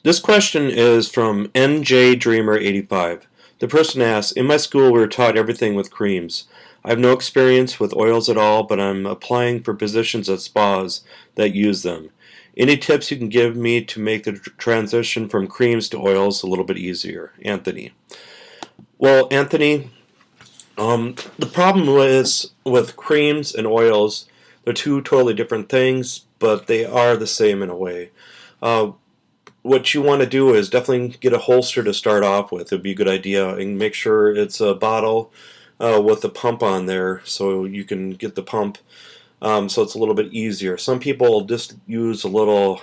This question is from NJ Dreamer 85. The person asks, in my school we were taught everything with creams. I have no experience with oils at all, but I'm applying for positions at spas that use them. Any tips you can give me to make the transition from creams to oils a little bit easier? Anthony. Well, Anthony, the problem is with creams and oils, they're two totally different things, but they are the same in a way. Uh, what you want to do is definitely get a holster to start off with. It'd be a good idea, and make sure it's a bottle with a pump on there, so you can get the pump. So it's a little bit easier. Some people just use a little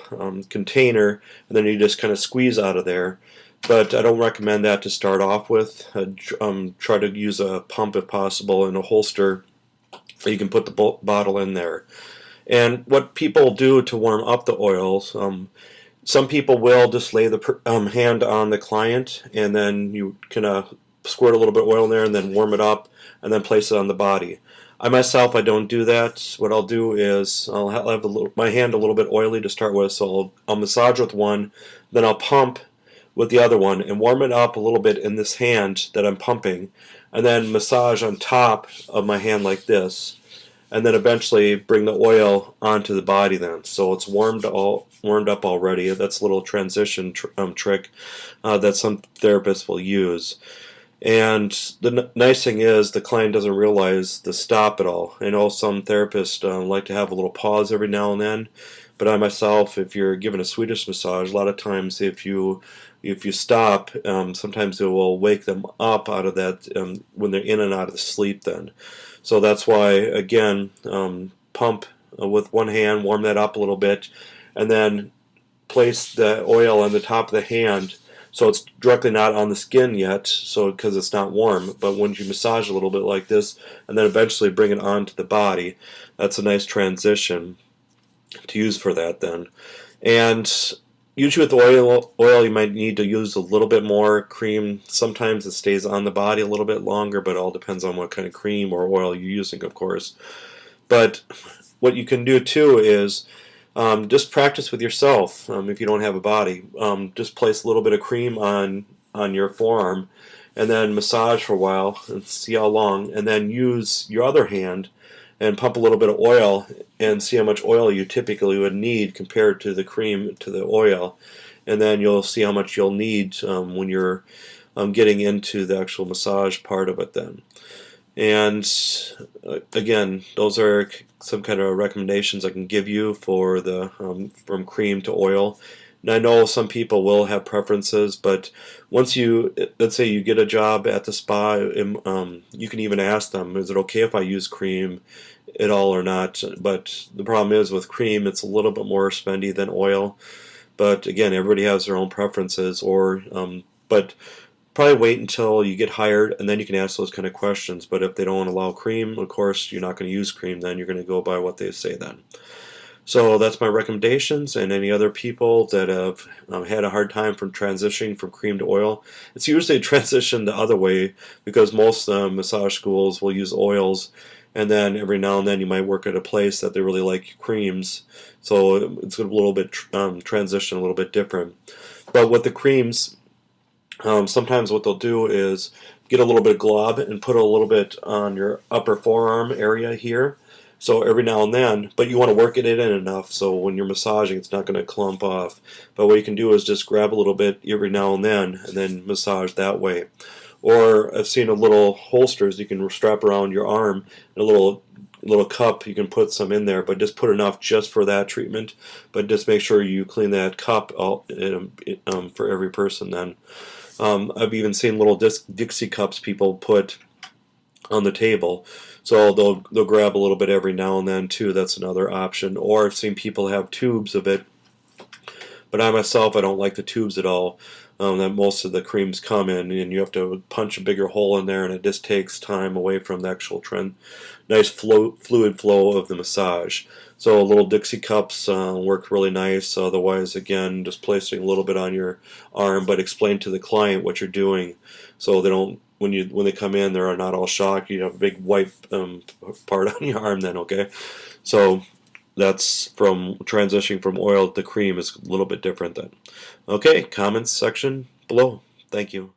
container, and then you just kind of squeeze out of there. But I don't recommend that to start off with. Try to use a pump if possible, and a holster. You can put the bottle in there. And what people do to warm up the oils, some people will just lay the hand on the client, and then you can squirt a little bit of oil in there and then warm it up and then place it on the body. I myself, I don't do that. What I'll do is I'll have my hand a little bit oily to start with, so I'll massage with one, then I'll pump with the other one and warm it up a little bit in this hand that I'm pumping, and then massage on top of my hand like this, and then eventually bring the oil onto the body then. So it's warmed up already. That's a little transition trick that some therapists will use. And the nice thing is the client doesn't realize the stop at all. I know some therapists like to have a little pause every now and then, but I myself, if you're given a Swedish massage, a lot of times if you stop, sometimes it will wake them up out of that when they're in and out of the sleep then. So that's why, again, pump with one hand, warm that up a little bit, and then place the oil on the top of the hand so it's directly not on the skin yet, so because it's not warm. But when you massage a little bit like this, and then eventually bring it onto the body, that's a nice transition to use for that then. And usually with oil you might need to use a little bit more cream. Sometimes it stays on the body a little bit longer, but it all depends on what kind of cream or oil you're using, of course. But what you can do too is just practice with yourself. If you don't have a body, just place a little bit of cream on your forearm, and then massage for a while and see how long, and then use your other hand and pump a little bit of oil and see how much oil you typically would need compared to the cream to the oil, and then you'll see how much you'll need when you're getting into the actual massage part of it then. And again, those are some kind of recommendations I can give you for the from cream to oil. And I know some people will have preferences, but once let's say you get a job at the spa, you can even ask them, is it okay if I use cream at all or not? But the problem is with cream, it's a little bit more spendy than oil. But again, everybody has their own preferences, but probably wait until you get hired, and then you can ask those kind of questions. But if they don't allow cream, of course, you're not going to use cream then. You're going to go by what they say then. So that's my recommendations, and any other people that have had a hard time from transitioning from cream to oil. It's usually a transition the other way, because most massage schools will use oils, and then every now and then you might work at a place that they really like creams, so it's a little bit transition a little bit different. But with the creams, sometimes what they'll do is get a little bit of glob and put a little bit on your upper forearm area here. So every now and then, but you want to work it in enough so when you're massaging it's not going to clump off. But what you can do is just grab a little bit every now and then massage that way. Or I've seen a little holsters you can strap around your arm, and a little cup you can put some in there, but just put enough just for that treatment. But just make sure you clean that cup out for every person then. I've even seen little Dixie cups people put on the table, so they'll grab a little bit every now and then too. That's another option. Or I've seen people have tubes of it, but I myself, I don't like the tubes at all. That most of the creams come in, and you have to punch a bigger hole in there, and it just takes time away from the actual nice fluid flow of the massage. So little Dixie cups work really nice. Otherwise, again, just placing a little bit on your arm, but explain to the client what you're doing, so they don't when they come in, they're not all shocked. You have a big white part on your arm then. Okay, so that's from transitioning from oil to cream is a little bit different then. Okay, comments section below. Thank you.